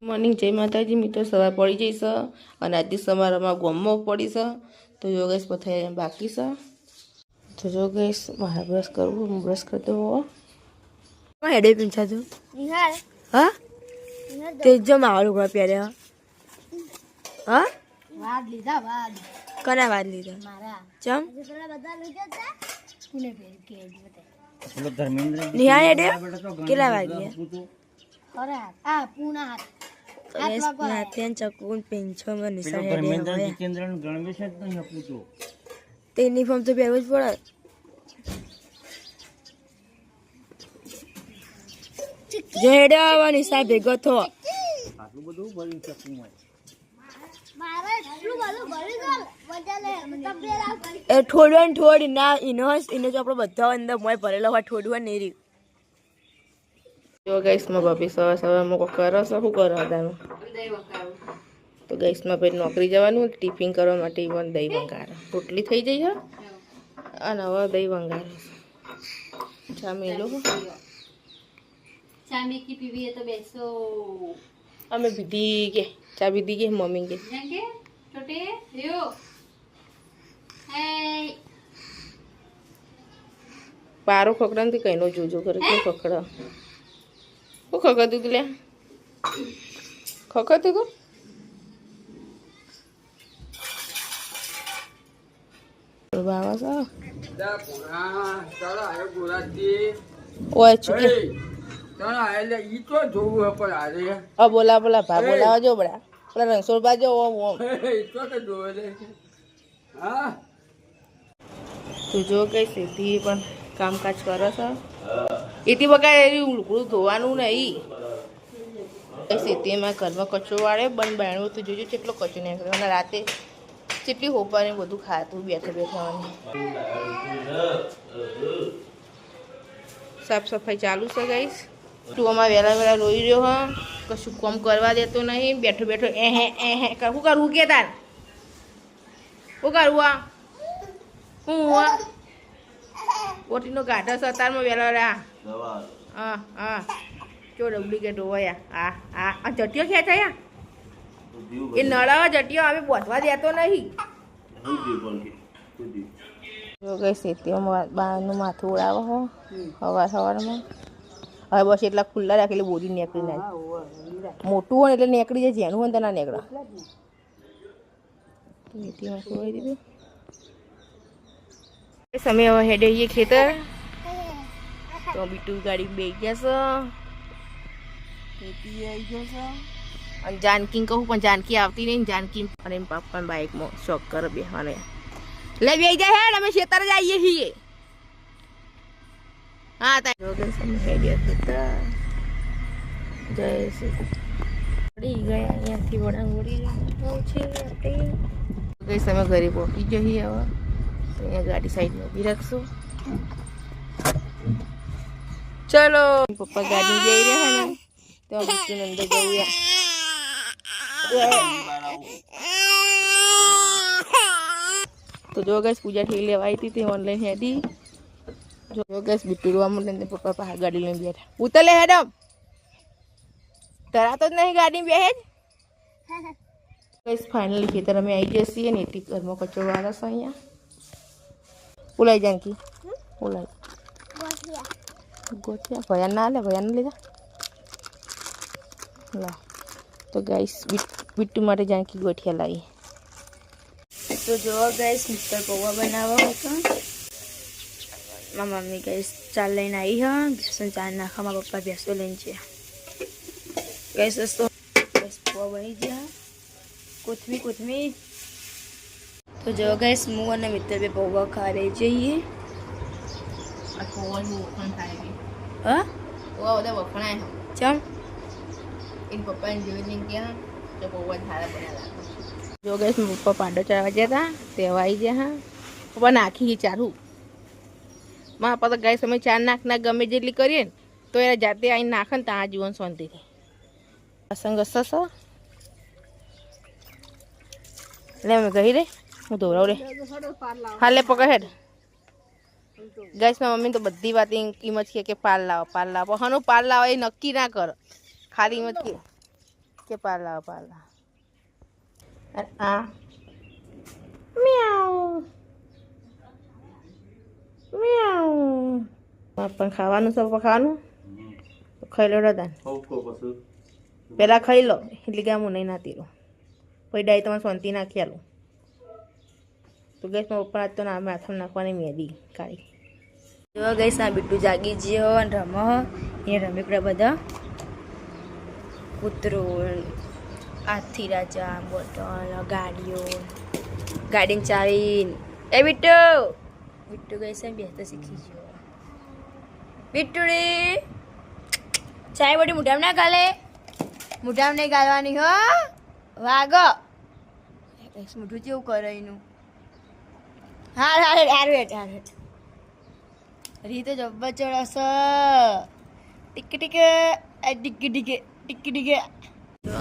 Morning જય માતાજી મિત્રો. સવાર પડી જઈશ અને આજથી સવારમાં ગોમમાં પડીશ તો યોગેશ પથાઈ બાકી છે. તો યોગેશ મારે બ્રશ કરવું, હું બ્રશ કરી દઉં. હેડે પીંછા તું હા તે જો માવડું ઘર પહેર્યા હા વાદ લીધા વાદ કના વાદ લીધા મારા ચમ નિહાળ હેડે કેટલા વાગ્યા પૂના ચકુન પેન્શનમાં નિશાળ તે યુનિફોર્મ તો પહેરવું જ પડે. જેડા નિશા ભેગો થો થોડું થોડી ના ઇનો જો આપણો બધા અંદર મોય ભરેલો હોય થોડું નહીં રહ્યું. જો ગેસમાં ભાભી સવાર સવારમાં કોઈ કરો છો શું કરો તાનું તો ગેસમાં પછી નોકરી જવાનું ટિફિન કરવા માટે પણ દહીં વંગારે રોટલી થઈ જઈ હા અને હવે દહીં વંગારે ચા મેલો ચા મેકી પીવી તો બેસો અમે પીધી કે ચા પીધી કે મમ્મી કે છોટે યો હે પારો ખકડા ને કઈનો જોજો કરે કે ખકડા શું ખકડતું તું લે ખકડતું તું બાવા ઓય ચુકે બોલા બોલા ભા બોલાવા જો બડા પેલા રણછોડ બાજો ઓમ ઓમ તું જો કઈ સીધી પણ કામકાજ કરે છે એથી બકા ઉલકડું ધોવાનું નહીં સીધીમાં ઘરમાં કચરો વાળે બંધ બાણવું તો જોજો કેટલો કચરો નીકળ્યો અને રાતે કેટલી હોપાને બધું ખાતું બેઠા બેઠા સાફ સફાઈ ચાલુ છે ગાઈસ. તું અમારે વહેલા વહેલા રોઈ રહ્યો હા કશું કામ કરવા દેતો નહીં બેઠો બેઠો શું કરવું કે તાર શું કરવું આ શું આ ઓટીનો ગાઢા સતારમાં વહેલા વહેલા હા હા ચો ડુપ્લિકેટ હોય હા હા જટીઓ ખેંચાયા એ નળાવા જટીઓ અમે બોધવા દેતો નહીં. જો ગઈ સીટીઓમાં બહારનું માથું ઉડાવો હો સવારમાં હવે બસ એટલા ખુલ્લા રાખે એટલે બોરી નીકળી ના મોટું હોય એટલે નીકળી જાય જેનું હોય તો ના નીકળે. મીઠીમાં ખોવાઈ દીધું સમય હવે હેડે જઈએ ખેતર તો બીટું ગાડી બે ગયા છે આવી જશે અને જાનકી કહું પણ જાનકી આવતી નહીં. જાનકી અને પપ્પા બાઇકમાં શોખ કરે બેસવાને લે બે જાય હેડ અમે ખેતર જ આવીએ છીએ. હા જય શ્રી પડી ગયા અહીંયાથી વળાંગ વળી છે ગઈ સમય ઘરે પહોંચી જઈએ હવે તો અહીંયા ગાડી સાઈડમાં ઊભી રાખશું. ચલો પપ્પા ગાડી જઈ રહ્યા ને તો બીજું અંદર જવું તો જો ગેસ પૂજા ઠેલી લેવા આવી હતી તે ઓનલાઈન હેડી જો ગેસ બીટું રોવા મળે પપ્પા પાસે ગાડી લઈને બેઠા ઉતરલે હેડમ તરાતો જ નહીં ગાડી બેહે જ ગેસ ફાઇનલી ખેતર અમે આવી જઈએ છીએ ને એટલી ઘરમાં કચરો વાળા છે અહીંયા બોલાઈ જાનકી બોલાઈ ગોઠિયા ભયાન ના લે ભયાન લીધા લા તો ગાઈસ બીટુ માટે જાનકી ગોઠિયા લાવી. તો જો ગાઈસ મિસ્ટર પૌવા બનાવવા હતો મારા મમ્મી ગાઈસ ચાલ લઈને આવી હા ભેંસો ચાર નાખવા મારા પપ્પા ભેંસો લઈને છે ગાઈસ તો ગાઈસ પૌવા બની ગયા કોથમી તો જો ગાઈસ હું અને મિત્ર બે પૌવા ખારે જઈએ. પૌવાનું વખણ થાય હા પૌવા બધા વખણાય ચમ એને પપ્પાને જોઈને ગયા તો પૌવા સારા બનાવ્યા. જો ગેસ પપ્પા પાંડો ચડવા ગયા હતા તેવા આવી ગયા હા પપ્પા નાખી ચારું મારા પપ્પા તો ગાય સમય ચાર નાખ ગમે જેટલી કરીએ ને તો એને જાતે આવીને નાખે ને ત્યાં જીવન શાંતિથી અસંગ સસ લે અમે કહી રે હું ધોરાવ રે હા લે પકડ હેડ ગાઈસમાં મમ્મી તો બધી વાત કિંમત કે પાલ લાવો હનો પાલ લાવો એ નક્કી ના કરો ખાલી મત કે કે પાલા પાલા અને આ મ્યાઉ મ્યાઉ પણ ખાવાનું સૌ ખાવાનું ખાઈ લો દાદા પેલા ખાઈ લો એટલે કે હું નહીં નાતી રહું પછી ડાય તમારે શાંતિ નાખી આલું તો ગેસ મારા પપ્પા આજ તો ના માથામાં નાખવાની મહેંદી કાઢી જો ગઈશ આ બીટું જાગી જ્યો અને રમો એ રમી બધા કૂતરો હાથી રાજા બોટલ ગાડીઓ ગાડીને ચાવી એ બીટુ બીટુ ગઈશ એમ બેસતા શીખી ગયો બીટુડી ચાય બોડી મોઢામાં ના ગાલે મોઢામાં નહીં ગાલવાની હો વાગો મોઢું કેવું કરે એનું હાર હાર હાર હેઠ હાર હેઠ રીતો જબ્બર ચડસ ટીકે ટીકે ટીકે ટીકે ટીકે ટીકે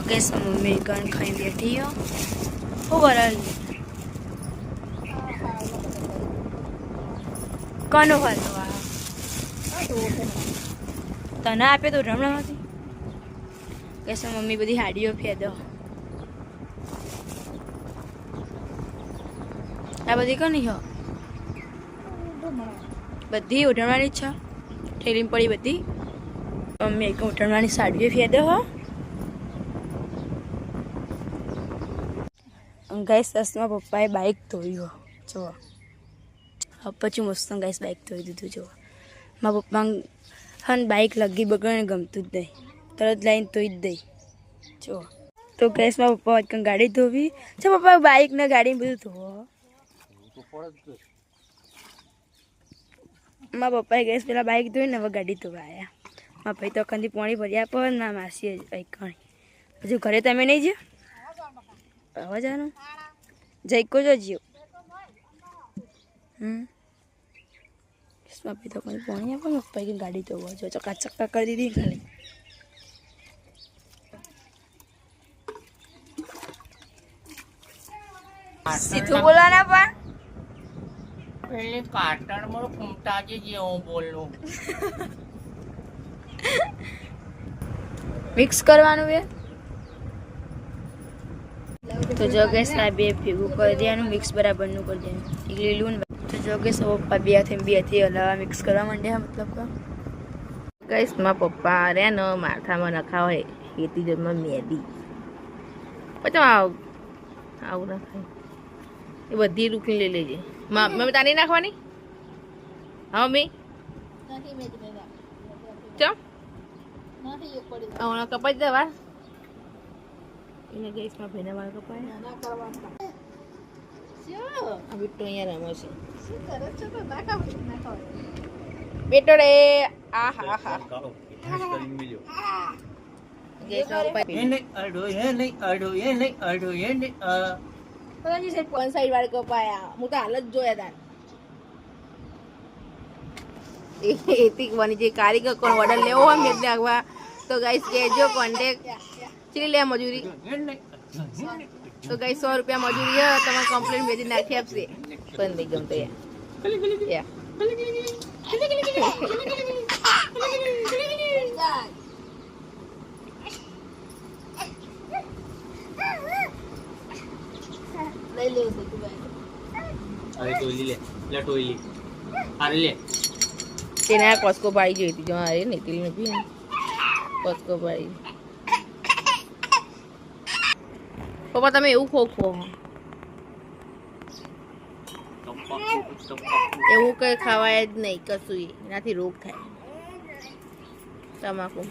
કે મમ્મી કણ ખાઈ બેઠી હો શું કરે કોનો હાલો તને આપે તો રમણામાંથી કહેશે મમ્મી બધી હાડીઓ ફેદો આ બધી કોની હો બધી ઉઠાડવાની છે ઠેલીમાં પડી બધી મમ્મી એક ઉઠાડવાની સાડીઓ ફેદો હો ગાઈસ સસમાં પપ્પાએ બાઇક ધોયું જો પછી મસ્ત ગાઈસ બાઇક ધોઈ દીધું જો મારા પપ્પા હન બાઇક લગી બગડને ગમતું જ નહીં તરત લાઈને ધોઈ જ દઈ જો તો ગાઈસ મારા પપ્પા આજકાલ ગાડી ધોવી છે પપ્પા બાઇક ને ગાડીને બધું ધોવો મારા પપ્પાએ ગેસ પેલા બાઇક ધોઈને હવે ગાડી ધોવા આવ્યા મારા ભાઈ તો અખંડી પાણી ભર્યા પણ ના માસી કણી હજુ ઘરે તમે નહીં જ્યો આવા જવાનું જઈકો જો જ્યો ભાઈ તો કોઈ પાણી આપો ને પપ્પાએ ગાડી ધોવા જો ચક્કા કરી દીધી ખાલી સીધું બોલવાના પણ પેલી કાટણમાં ફૂમતાજી જેવું બોલું મિક્સ કરવાનું બે તો જો ગેસ આ બે ભેગું કરી દેવાનું મિક્સ બરાબરનું કરી દેવાનું એક લીલું ને તો જો ગેસ પપ્પા બે હાથે હલાવા મિક્સ કરવા માંડ્યા મતલબ કે ગેસ માં પપ્પા રે ને માથામાં નખાવે ખેતી જન્મ મેદી પછી આવું ના ખાય એ બધી રૂખી લઈ લેજે મમ્મી તાની નાખવાની હા મમ્મી ચમ હમણાં કપાઈ દેવા એને ગેસમાં ભીના વાળ કપાય આ બીટો અહીંયા રમે છે બેટો રે આ હા હા ગેસમાં કોણ સાઈડ વાળ કપાયા હું તો હાલ જ જોયા તાર એથી બની જે કારીગર કોણ ઓર્ડર લેવો હોય મેં નાખવા તો ગાઈસ કહેજો કોન્ટેક્ટ ચીલી લે મજૂરી તો ગાઈસ 100 રૂપિયા મજૂરી હે તમારે કમ્પ્લેટ મેદી નાખી આપશે પણ નહીં ગમતો યાર લઈ લેવું છે તું ભાઈ અરે ટોયલી લે ટોયલી અરે લે તેના કોસ્કો પાડી જોઈ હતી જો અરે નહીં તેલ નથી કોસ્કો પાડી પપ્પા તમે એવું ખો એવું કઈ ખવાય જ નહીં કશું એનાથી રોગ થાય તમાકુ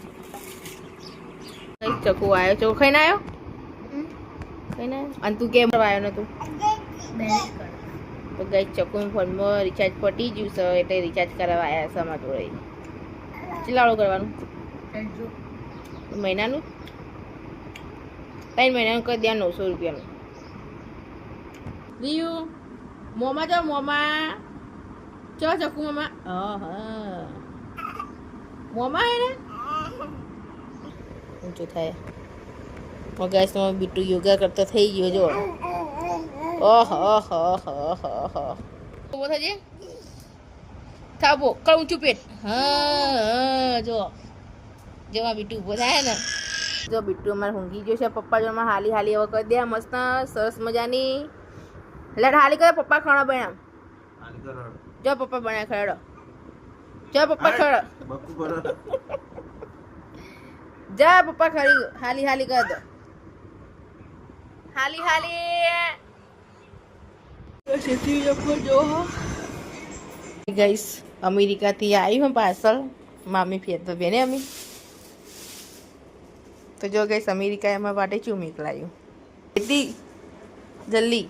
ચકુ આવ્યો ચકુ ખાઈને આવ્યો અને તું કેમ આવ્યો નતું તો ગઈ ચકુ ફોનમાં રિચાર્જ પટી ગયું છે એટલે રિચાર્જ કરાવવા આવ્યા છે અમારા જોડે ચલાડો કરવાનું મહિનાનું 3 મહિનાનું કરી દે 900 રૂપિયાનું રીયું મોમાં જાઓ મોમાં ચો ચકુ મોમાં હા મોમાં હે ને ઊંચું થાય ગાઈસ તો બીટુ યોગા કરતો થઈ ગયો જો ઓહો ઓહો ઓહો ઉભો થજે થાબો કળ ઊંચું પેટ હા જો જેવા બીટુ ઉભો થાય ને જો બિટ્ટુ અમારે ઊંઘી ગયો છે. પપ્પા જો અમારે હાલી હાલી હવે કરી દે મસ્ત સરસ મજાની. એટલે હાલી કરે પપ્પા ખાણા બનાવ. જો પપ્પા બનાય ખરડો. જો પપ્પા ખરડો. જા પપ્પા ખરી હાલી હાલી કર દો. હાલી હાલી જો ગાઈસ અમેરિકાથી આવી હું પાર્સલ મામી ફેરતો બેને અમી તો જો ગાઈસ અમેરિકા એમાં માટે શું મોકલાયું એથી જલ્દી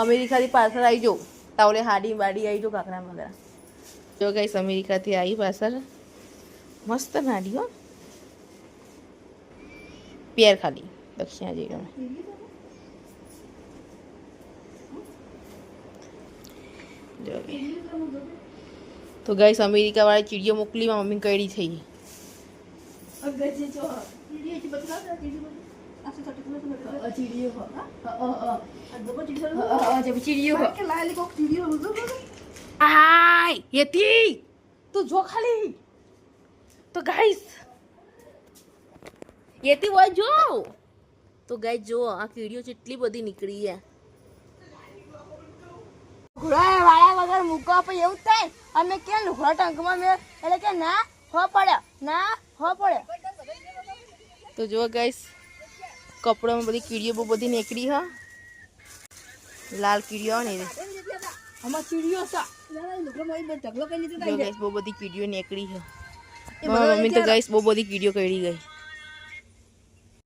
અમેરિકાથી પાર્સલ આવી જો તાવલે હાડી બાડી આવી જો કાકડા મગરા જો ગાઈસ અમેરિકાથી આવી પાર્સલ મસ્ત નાડી હો પેર ખાલી દક્ષિણા જઈ ગયો તો ગાઈસ અમેરિકા વાળી ચીડીઓ મોકલી મમ્મી કઈડી થઈ તું જો ખાલી તો ગાઈસ એથી હોય જો તો ગાઈસ જો આ કીડીઓ કેટલી બધી નીકળી છે ઘોડા વાળા વગર મૂકવા પછી એવું થાય અમે કેમ ઘોડા ટંકમાં મેં એટલે કે ના હો પડે તો જો ગાઈસ કપડામાં બધી કીડીઓ બહુ બધી નીકળી હા લાલ કીડીઓ ને આમાં કીડીઓ છે જો ગાઈસ બહુ બધી કીડીઓ નીકળી છે મારા મમ્મી તો ગાઈસ બહુ બધી કીડીઓ કરી ગઈ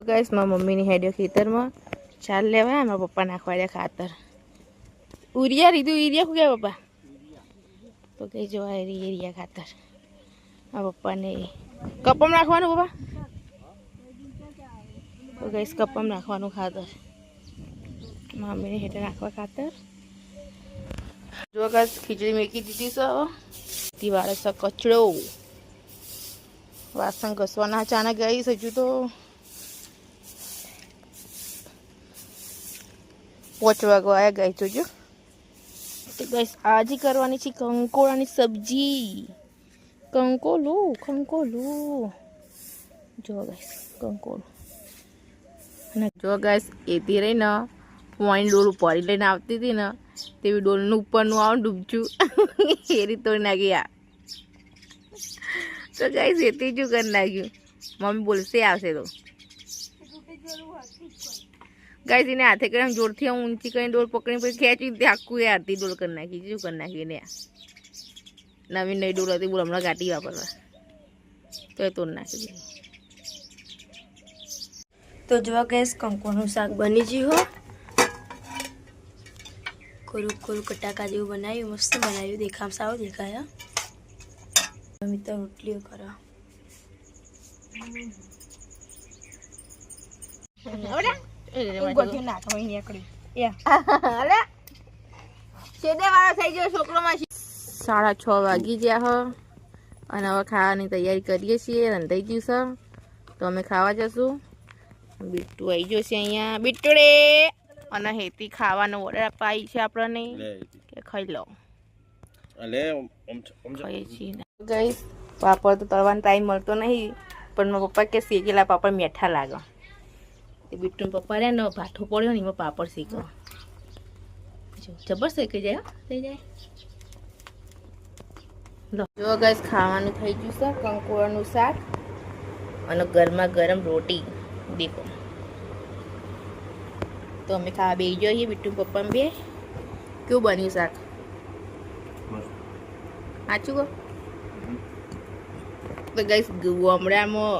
ગાઈસ મારા મમ્મીની હેડ્યો ખેતરમાં ચાલ લેવા મારા પપ્પા નાખવા દે ખાતર ઉરિયા રીધું ઉરિયા શું કે પપ્પા તો કઈ જો એરિયા ખાતર આ પપ્પાને કપમ નાખવાનું પપ્પા તો ગઈશ કપમ નાખવાનું ખાતર મમ્મીને હેઠે નાખવા ખાતર જો ગાઈસ ખીચડી મેકી દીધી છે દિવાળે છે કચરો વાસણ ઘસવાના ચાના ગઈશ હજુ તો 5 વાગવા આવ્યા ગાઈસ જોજો તો ગાઈસ આજે કરવાની છે કંકોડાની સબ્જી કંકોલો જો ગાઈસ કંકોડો અને જો ગાઈસ એથી રહી ને પોઈન્ટ ડોલ ઉપર લઈને આવતી હતી ને તેવી ડોલનું ઉપરનું આવું ડૂબચું એ રીતે તોડી નાખ્યા તો ગાઈસ એથી જ કરી નાખ્યું મમ્મી બોલશે આવશે તો ગાઈસ એને હાથે કરીને જોરથી હું ઊંચી કરીને ડોલ પકડીને પછી ખેંચી તે આખું એ આરતી ડોલ કરી નાખી શું કરી નાખી ને નવી નવી ડોલ હતી બોલ હમણાં ગાંઠી વાપરવા તો એ તોડ નાખી દીધી તો જો ગેસ કંકોનું શાક બની ગયું હો કોરું કટાકા જેવું બનાવ્યું મસ્ત બનાવ્યું દેખામ સારું દેખાય મમ્મી તો રોટલીઓ કરો સાડા 6 વાગી ગયા હો અને હવે ખાવાની તૈયારી કરીએ છીએ રંધાઈ ગયું છે તો અમે ખાવા જશું બિટ્ટુ આવી ગયો છે અહીંયા બિટ્ટુડે અને હેતી ખાવાનો ઓર્ડર અપાઈ છે આપણને કે ખાઈ લો ખાઈએ છીએ ગાઈસ પાપડ તો તળવાનો ટાઈમ મળતો નહીં પણ મારા પપ્પા કે શેકેલા પાપડ મીઠા લાગે તે બિટ્ટુના પપ્પા રે ને ભાઠો પડ્યો ને એમાં પાપડ શેકો જબર શેકી જાય થઈ જાય જો ગાઈસ ખાવાનું થઈ ગયું છે કંકોડાનું શાક અને ગરમા ગરમ રોટી દેખો તો અમે ખાવા બેસી જઈએ બિટ્ટુ પપ્પા બે કેવું બન્યું શાક સાચું કહો તો ગાઈસ ગામડામાં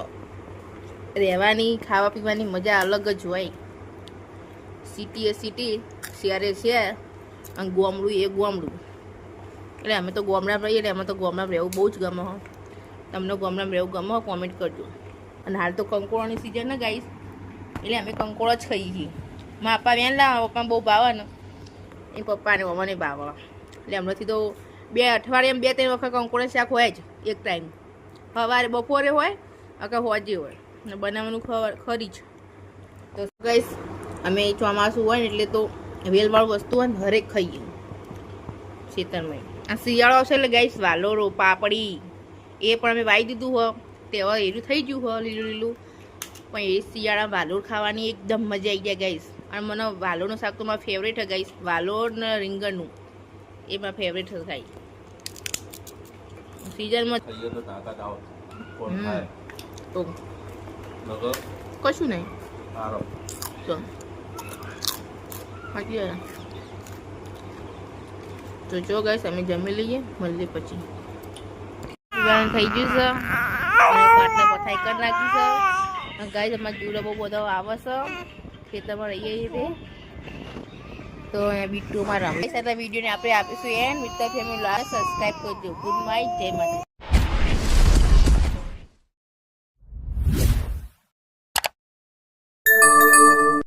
રહેવાની ખાવા પીવાની મજા અલગ જ હોય સિટી એ સિટી શહેરે શહેર અને ગામડું એ ગામડું એટલે અમે તો ગામડામાં રહીએ એટલે અમે તો ગામડામાં રહેવું બહુ જ ગમે હો તમને ગામડામાં રહેવું ગમે હો કોમેન્ટ કરજો અને હાલ તો કંકોડાની સિઝન ને ગાઈસ એટલે અમે કંકોડો જ ખાઈએ છીએ મારા પપ્પા વેન લાવે પપ્પા બહુ ભાવે ને એ પપ્પાને મમ્માને ભાવે એટલે હમણાંથી તો 2 અઠવાડિયામાં 2-3 વખત કંકોડા શાક હોય જ એક ટાઈમ સવારે બપોરે હોય અકા હોજે હોય ને બનાવવાનું ખરી જ તો ગાઈસ અમે ચોમાસું હોય ને એટલે તો વેલવાળું વસ્તુ હોય ને હરેક ખાઈએ ખેતરમાં આ શિયાળો આવશે એટલે ગાઈસ વાલોરો પાપડી એ પણ અમે વાવી દીધું હોય તે હવે એનું થઈ ગયું હોય લીલું લીલું પણ એ શિયાળા વાલોર ખાવાની એકદમ મજા આવી જાય ગાઈસ. અને મને વાલોરનું શાક તો મારું ફેવરેટ છે ગાઈસ. વાલોર ને રીંગણનું એ મારું ફેવરેટ છે ગાઈસ. સિઝનમાં ખાઈએ તો તાકાત આવે. કોણ હમ. ખાય તો નગર કશું નહીં સારો. તો બાકી તો જો ગાઈસ અમે જમી લઈએ, મળીએ પછી. પીવાનું થઈ ગયું છે અને પાટલા પથાઈ કરી નાખી છે. અને ગાઈસ અમારા જીવડા બહુ બધો આવે છે ખેતરમાં રહીએ રીતે. તો અહીંયા બીટુમાં રમે. વિડીયોને આપણે આપીશું એન્ડ મિત્ર ફેમિલી સબસ્ક્રાઈબ કરજો. ગુડ નાઇટ, જય માતા.